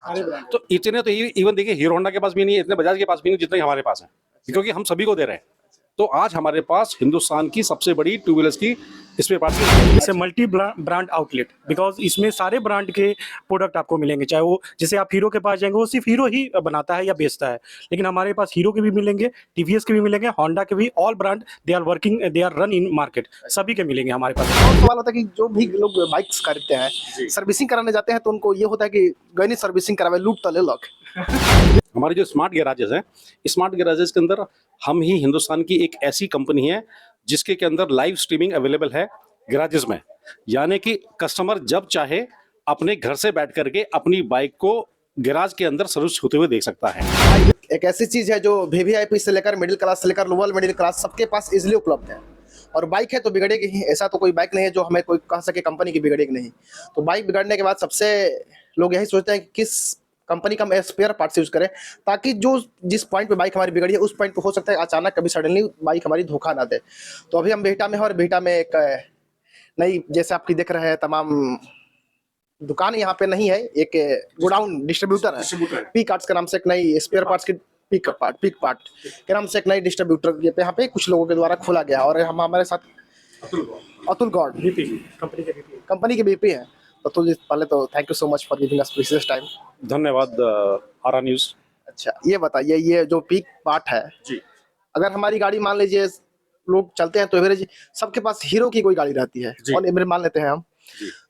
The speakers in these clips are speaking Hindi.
तो इतने तो इवन देखिए हीरो होंडा के पास भी नहीं है, इतने बजाज के पास भी नहीं जितने हमारे पास है, क्योंकि हम सभी को दे रहे हैं। तो आज हमारे पास हिंदुस्तान की सबसे बड़ी टू व्हीलर्स की स्पेयर पार्ट्स की इसे मल्टी ब्रांड आउटलेट, बिकॉज इसमें सारे ब्रांड के प्रोडक्ट आपको मिलेंगे। चाहे वो जैसे आप हीरो के पास जाएंगे वो सिर्फ हीरो ही बनाता है या बेचता है, लेकिन हमारे पास हीरो के भी मिलेंगे, टीवीएस के भी मिलेंगे, होंडा के भी। All brand they are working, they are run in market, सभी के मिलेंगे हमारे पास। और सवाल होता है कि जो भी लोग बाइक्स खरीदते हैं, सर्विसिंग कराने जाते हैं, तो उनको ये होता है कि गई नहीं सर्विसिंग करावे, लूट तो ले लो। हमारे जो स्मार्ट गैराजेस हैं, स्मार्ट गैराजेस के अंदर हम ही हिंदुस्तान की एक ऐसी कंपनी है जिसके के अंदर लाइव स्ट्रीमिंग अवेलेबल है गैराजेस में, यानी कि कस्टमर जब चाहे अपने घर से बैठ करके अपनी बाइक को गैराज के अंदर सर्विस होते हुए देख सकता है। एक ऐसी चीज है जो वीवीआईपी से लेकर मिडिल क्लास से लेकर लोअर मिडिल क्लास सबके पास इजिली उपलब्ध है। और बाइक है तो बिगड़ेगी ही, ऐसा तो कोई बाइक नहीं है जो हमें कोई कह सके कंपनी की बिगड़ेगी नहीं। तो बाइक बिगड़ने के बाद सबसे लोग यही सोचते हैं कि किस कंपनी का हम स्पेयर पार्ट्स यूज करें, ताकि जो जिस पॉइंट पे बाइक हमारी बिगड़ी है उस पॉइंट पे हो सकता है अचानक कभी सडनली बाइक हमारी धोखा ना दे। तो अभी हम बिहटा में हैं और बिहटा में एक नई, जैसे आपकी देख रहे हैं तमाम दुकान यहाँ पे नहीं है, एक गोडाउन डिस्ट्रीब्यूटर है, पीक आर्ट्स के नाम से एक नई स्पेयर पार्ट्स की पीक पार्ट के नाम से एक नई डिस्ट्रीब्यूटर यहाँ पे कुछ लोगों के द्वारा खोला गया। और हम हमारे साथ अतुल गौड़ कंपनी के बीपी है। अतुल जी, पहले तो thank you so much for giving us precious time. धन्यवाद आरा न्यूज। अच्छा, ये बताइए, ये जो पीक पार्ट है जी, अगर हमारी गाड़ी मान लीजिए लोग चलते हैं तो एवरेज सबके पास हीरो की कोई गाड़ी रहती है, और एवरेज मान लेते हैं हम,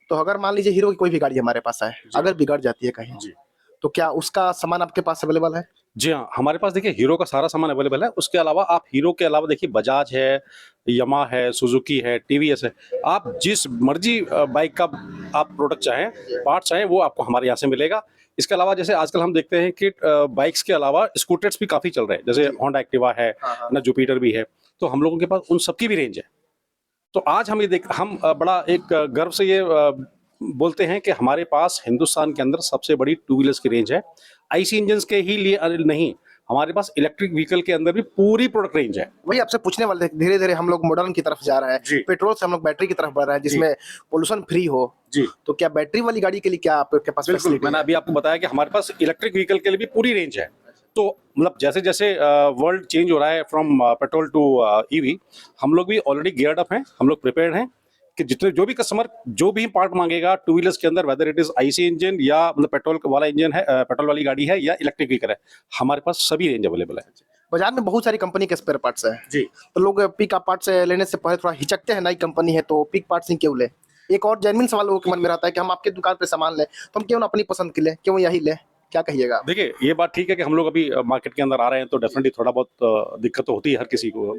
तो अगर मान लीजिए हीरो की कोई भी गाड़ी हमारे पास है, अगर बिगड़ जाती है कहीं, तो क्या उसका सामान आपके पास अवेलेबल है? जी हाँ, हमारे पास देखिए हीरो का सारा सामान अवेलेबल है। उसके अलावा आप हीरो के अलावा देखिए बजाज है, यमा है, सुजुकी है, टीवीएस है, आप जिस मर्जी बाइक का आप प्रोडक्ट चाहें, पार्ट चाहें, वो आपको हमारे यहाँ से मिलेगा। इसके अलावा जैसे आजकल हम देखते हैं कि बाइक्स के अलावा स्कूटर्स भी काफ़ी चल रहे हैं, जैसे होंडा एक्टिवा है ना, जुपिटर भी है, तो हम लोगों के पास उन सबकी भी रेंज है। तो आज हम हम बड़ा एक गर्व से ये बोलते हैं कि हमारे पास हिंदुस्तान के अंदर सबसे बड़ी टू व्हीलर्स की रेंज है। आईसी इंजन के ही लिए नहीं, हमारे पास इलेक्ट्रिक व्हीकल के अंदर भी पूरी प्रोडक्ट रेंज है। वही आपसे पूछने वाले थे, धीरे धीरे हम लोग मॉडर्न की तरफ जा रहे हैं, पेट्रोल से हम लोग बैटरी की तरफ बढ़ रहे हैं, जिसमें पोल्यूशन फ्री हो। जी, तो क्या बैटरी वाली गाड़ी के लिए क्या आपके पास फैसिलिटी? मैंने अभी आपको बताया कि हमारे पास इलेक्ट्रिक व्हीकल के लिए भी पूरी रेंज है। तो मतलब जैसे जैसे वर्ल्ड चेंज हो रहा है फ्रॉम पेट्रोल टू ईवी, हम लोग भी ऑलरेडी गियर्ड अप हैं, हम लोग प्रिपेयर्ड हैं कि जितने जो भी कस्टमर जो भी पार्ट मांगेगा टू व्हीलर्स के अंदर, whether it is IC engine या मतलब पेट्रोल वाला इंजन है, पेट्रोल वाली गाड़ी है या इलेक्ट्रिक व्हीकल है, हमारे पास सभी रेंज अवेलेबल है। बाजार में बहुत सारी कंपनी के स्पेयर पार्ट्स है जी, तो लोग पिक पार्ट्स लेने से पहले थोड़ा हिचकते हैं, नई कंपनी है तो पिक पार्ट्स ही क्यों ले। एक और जेन्युइन सवाल लोगों के मन में रहता है कि हम आपके दुकान पे सामान लें तो हम क्यों ना अपनी पसंद के लें, क्यों यही ले, क्या कहिएगा? देखिए ये बात ठीक है कि हम लोग अभी मार्केट के अंदर आ रहे हैं, तो डेफिनेटली थोड़ा बहुत दिक्कत तो होती है हर किसी को,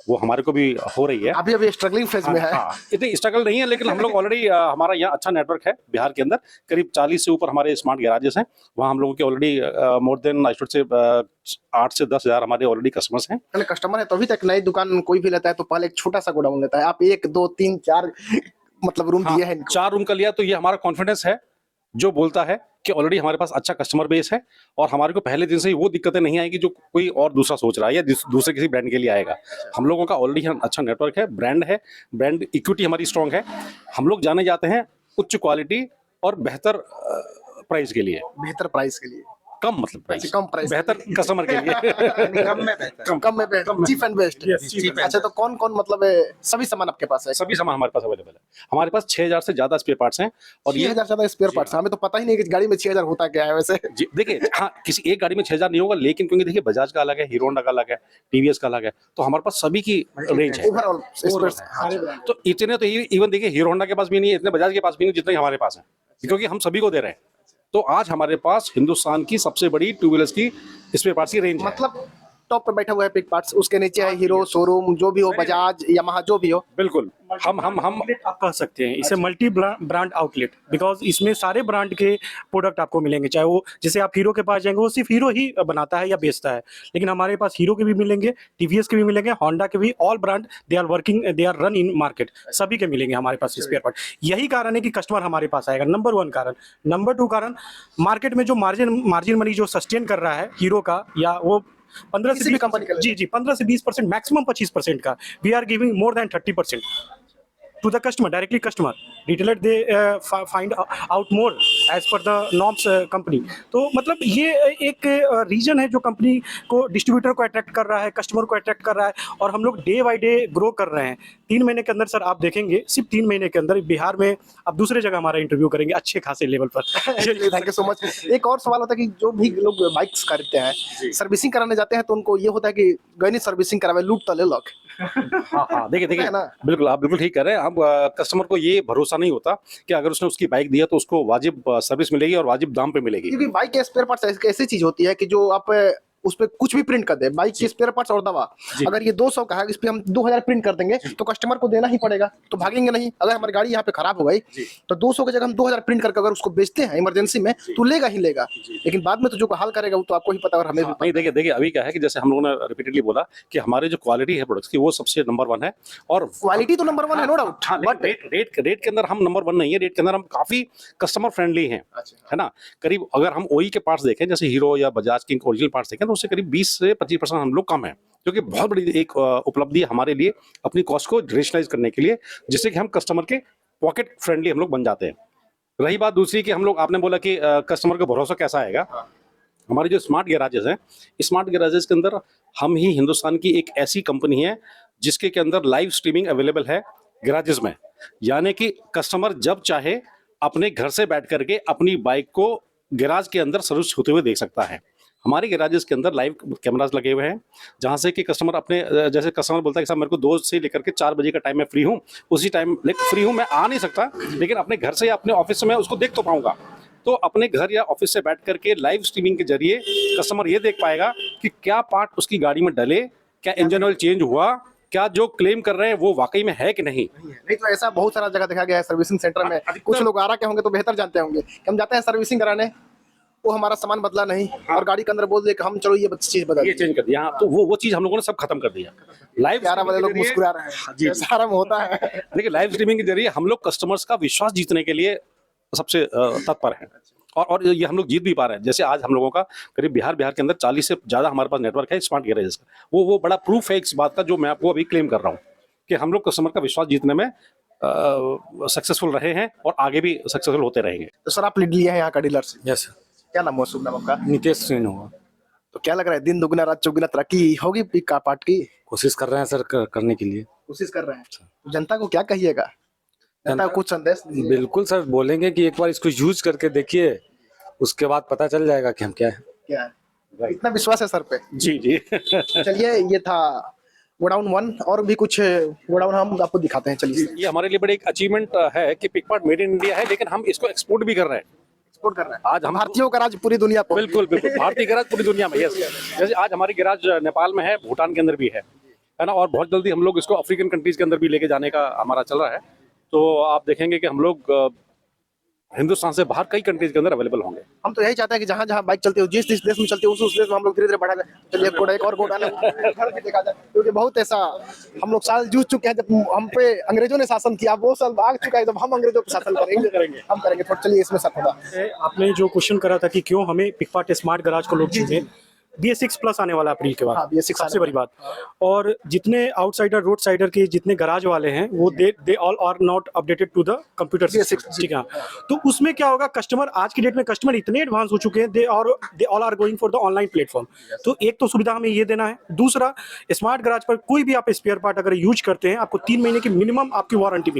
वो हमारे को भी हो रही है। अभी अभी स्ट्रगलिंग फेज में है। इतनी स्ट्रगल नहीं है, लेकिन हम लोग ऑलरेडी हमारा यहाँ अच्छा नेटवर्क है बिहार के अंदर, करीब 40 से ऊपर हमारे स्मार्ट गैराजेस हैं, वहाँ हम लोगों के already more than I should say 8 से 10 हज़ार हमारे ऑलरेडी कस्टमर्स हैं। पहले कस्टमर है तो अभी तक नई दुकान कोई भी लेता है तो पहले एक छोटा सा गोडाउन लेता है, आप 1 2 3 4 मतलब रूम दिए हैं, 4 रूम का लिया, तो ये हमारा कॉन्फिडेंस है जो बोलता है कि ऑलरेडी हमारे पास अच्छा कस्टमर बेस है, और हमारे को पहले दिन से ही वो दिक्कतें नहीं आएगी जो कोई और दूसरा सोच रहा है या दूसरे किसी ब्रांड के लिए आएगा। हम लोगों का ऑलरेडी अच्छा नेटवर्क है, ब्रांड इक्विटी हमारी स्ट्रांग है। हम लोग जाने जाते हैं उच्च क्वालिटी और बेहतर प्राइस के लिए। बेहतर प्राइस के लिए, कम मतलब प्राइस, कम प्राइस, बेहतर कस्टमर के लिए कम में बेहतर, चीप एंड बेस्ट। अच्छा, तो कौन कौन मतलब सभी सामान आपके पास है? सभी सामान हमारे पास अवेलेबल है। हमारे पास 6000 से ज्यादा स्पेयर पार्ट्स हैं, और 6000 से ज्यादा स्पेयर पार्ट्स। हमें तो पता ही नहीं कि गाड़ी में 6000 होता क्या है वैसे। जी देखिए, हाँ किसी एक गाड़ी में 6000 नहीं होगा, लेकिन क्योंकि देखिए बजाज का अलग है, हीरो होंडा का अलग है, टीवीएस का अलग है, तो हमारे पास सभी की रेंज है ओवरऑल स्पेयर। तो इतने तो इवन देखिए हीरो होंडा के पास भी नहीं है, इतने बजाज के पास भी नहीं जितने हमारे पास है, क्योंकि हम सभी को दे रहे हैं। तो आज हमारे पास हिंदुस्तान की सबसे बड़ी टू व्हीलर्स की स्पेयर पार्ट्स की रेंज है। मतलब टॉप पे बैठा हुआ है पिक पार्ट्स, उसके नीचे है हीरो शोरूम, जो भी हो, बजाज यामाहा जो भी हो। बिल्कुल, हम आप कह सकते हैं इसे मल्टी ब्रांड आउटलेट, बिकॉज इसमें सारे ब्रांड के प्रोडक्ट आपको मिलेंगे। चाहे वो जैसे आप हीरो के पास जाएंगे वो सिर्फ हीरो ही बनाता है या बेचता है, लेकिन हमारे पास हीरो के भी मिलेंगे, टीवीएस के भी मिलेंगे, होंडा के भी। All brand they are working, they are run in market, सभी के मिलेंगे हमारे पास स्पेयर पार्ट। यही कारण है कि कस्टमर हमारे पास आएगा, नंबर 1 कारण। नंबर 2 कारण, मार्केट में जो मार्जिन मनी जो सस्टेन कर रहा है हीरो का, या वो 15 से 20 कंपनी का, जी 15 से 20%, मैक्सिमम 25% का, we are giving more than 30%। to the customer, directly customer. Retailer they find out more as per the norms company. तो मतलब ये एक रीजन है जो कंपनी को, डिस्ट्रीब्यूटर को अट्रैक्ट कर रहा है, कस्टमर को अट्रैक्ट कर रहा है, और हम लोग डे बाय डे ग्रो कर रहे हैं। 3 महीने के अंदर सर आप देखेंगे, सिर्फ 3 महीने के अंदर बिहार में आप दूसरे जगह हमारा इंटरव्यू करेंगे अच्छे खासे लेवल पर। Thank you so much. एक और सवाल होता है कि जो भी लोग बाइक्स खरीदते हैं, सर्विसिंग कराने जाते हैं, तो उनको ये होता है कि गई नहीं सर्विसिंग करावे, लूट तो ले लो। हाँ हाँ, देखिए है ना? बिल्कुल, आप बिल्कुल ठीक कह रहे हैं। हम कस्टमर को ये भरोसा नहीं होता कि अगर उसने उसकी बाइक दिया तो उसको वाजिब सर्विस मिलेगी और वाजिब दाम पे मिलेगी। क्योंकि बाइक के स्पेयर पार्ट्स ऐसी चीज होती है कि जो आप उस पे कुछ भी प्रिंट कर दे, बाइक के स्पेयर पार्ट्स और दवा, अगर ये 200 का है, इस पे हम 2000 प्रिंट कर देंगे तो कस्टमर को देना ही पड़ेगा, तो भागेंगे नहीं। अगर हमारी गाड़ी यहाँ पे खराब हो गई तो 200 की जगह हम 2000 प्रिंट करके अगर उसको बेचते हैं इमरजेंसी में, तो लेगा ही लेगा, लेकिन बाद में तो जो हाल करेगा वो तो आपको ही पता और हमें भी पता। नहीं, देखिए अभी क्या है कि जैसे हम लोगों ने रिपीटेडली बोला कि हमारे जो क्वालिटी है प्रोडक्ट्स की वो सबसे नंबर 1 है, और क्वालिटी तो नंबर 1 है, नो डाउट, बट रेट के अंदर हम नंबर 1 नहीं है। रेट के अंदर हम काफी कस्टमर फ्रेंडली हैं, है ना। करीब अगर हम ओई के पार्ट्स देखें, जैसे हीरो या बजाज के ओरिजिनल पार्ट्स देखें, तो उससे करीब 20 से 25% हम लोग कम है, जो कि बहुत बड़ी एक उपलब्धि है हमारे लिए, अपनी कॉस्ट को रेशनलाइज करने के लिए, जिससे कि हम कस्टमर के पॉकेट फ्रेंडली हम लोग बन जाते हैं। रही बात दूसरी कि हम लोग, आपने बोला कि कस्टमर का भरोसा कैसा आएगा, हमारे जो स्मार्ट गैराजेस हैं, स्मार्ट गैराजेस के अंदर हम ही हिंदुस्तान की एक ऐसी कंपनी है जिसके के अंदर लाइव स्ट्रीमिंग अवेलेबल है गैराजेस में, यानी कि कस्टमर जब चाहे अपने घर से बैठ करके अपनी बाइक को गैराज के अंदर सर्विस होते हुए देख सकता है। हमारे गैराजेस के अंदर लाइव कैमरास लगे हुए हैं, जहाँ से कि कस्टमर अपने, जैसे कस्टमर बोलता है कि साहब मेरे को 2 से लेकर के 4 बजे का टाइम मैं फ्री हूँ, उसी टाइम फ्री हूँ, मैं आ नहीं सकता, लेकिन अपने घर से या अपने ऑफिस से मैं उसको देख तो पाऊंगा। तो अपने घर या ऑफिस से बैठ करके लाइव स्ट्रीमिंग के जरिए कस्टमर ये देख पाएगा कि क्या पार्ट उसकी गाड़ी में डले, क्या इंजन ऑयल चेंज हुआ, क्या जो क्लेम कर रहे हैं वो वाकई में है कि नहीं। नहीं तो ऐसा बहुत सारा जगह देखा गया है सर्विसिंग सेंटर में, कुछ लोग आ रहा के होंगे तो बेहतर जानते होंगे कि हम जाते हैं सर्विसिंग कराने, वो हमारा सामान बदला नहीं और गाड़ी के अंदर बोल दे कि हम चलो ये चीज बदल, ये चेंज कर दिया। हाँ, तो वो चीज हम लोगों ने सब खत्म कर दिया। लाइव 11 बजे लोग मुस्कुरा रहे हैं जी, सारा में होता है। देखिए, लाइव स्ट्रीमिंग के जरिए हम लोग कस्टमर्स का विश्वास जीतने के लिए सबसे तत्पर हैं, और ये हम लोग जीत भी पा रहे हैं। जैसे आज हम लोगों का करीब बिहार के अंदर 40 से ज़्यादा हमारे पास नेटवर्क है स्मार्ट गैरेजेस का। वो बड़ा प्रूफ है इस बात का, जो मैं आपको अभी क्लेम कर रहा हूँ कि हम लोग कस्टमर का विश्वास जीतने में सक्सेसफुल रहे हैं और आगे भी सक्सेसफुल होते रहेंगे। तो सर आप लीड लिया है यहाँ का डीलर से, यस क्या नाम है, शुभ नाम आपका? नितेश सिंह होगा। तो क्या लग रहा है, दिन दुगना रात चौगुना तरक्की होगी पिक का पार्ट की? कोशिश कर रहे हैं सर करने के लिए। कोशिश कर रहे हैं। तो जनता को क्या कहिएगा, जनता को कुछ संदेश दीजिए। बिल्कुल सर, बोलेंगे कि एक बार इसको यूज करके देखिए, उसके बाद पता चल जाएगा कि हम क्या है। क्या है, इतना विश्वास है सर पे? जी जी। चलिए, ये था गोडाउन 1, और भी कुछ गोडाउन हम आपको दिखाते हैं, चलिए। ये हमारे लिए बड़ी एक अचीवमेंट है कि पिकपार्ट मेड इन इंडिया है, लेकिन हम इसको एक्सपोर्ट भी कर रहे हैं। एक्सपोर्ट कर रहे हैं आज हम भारतीयों का राज पूरी दुनिया पर। बिल्कुल भारतीय गैराज पूरी दुनिया में। यस, जैसे आज हमारी गैराज नेपाल में है, भूटान के अंदर भी है ना, और बहुत जल्दी हम लोग इसको अफ्रीकन कंट्रीज के अंदर भी लेके जाने का हमारा चल रहा है। तो आप देखेंगे कि हम लोग हिंदुस्तान से बाहर कई कंट्रीज के अंदर अवेलेबल होंगे। हम तो यही चाहते हैं कि जहाँ जहाँ बाइक चलती हो, जिस देश में चलती हो, उस देश में हम लोग धीरे धीरे बढ़ा जाए। चलिए एक और गोडाउन देखा जाए, क्योंकि बहुत ऐसा हम लोग साल जूझ चुके हैं जब हम पे अंग्रेजों ने शासन किया, वो साल आ चुका है जब हम अंग्रेजों पे शासन करेंगे। हम करेंगे थोड़ा, चलिए इसमें सर थोड़ा। आपने जो क्वेश्चन करा था कि क्यों हमें पिकपार्ट स्मार्ट गैराज को लोग चुने, BS6 प्लस आने वाला अप्रैल के बाद। हाँ, BS6 सबसे बड़ी बात। और जितने आउटसाइडर रोड साइडर के जितने गराज वाले हैं, वो they all are not updated to the computer system, ठीक है। तो उसमें क्या होगा, कस्टमर आज की डेट में कस्टमर इतने एडवांस हो चुके हैं, they all are going for the online platform. तो एक तो सुविधा हमें ये देना है, दूसरा स्मार्ट गराज पर कोई भी आप स्पेयर पार्ट अगर यूज करते हैं, आपको 3 महीने की मिनिमम आपकी वारंटी मिलेगी।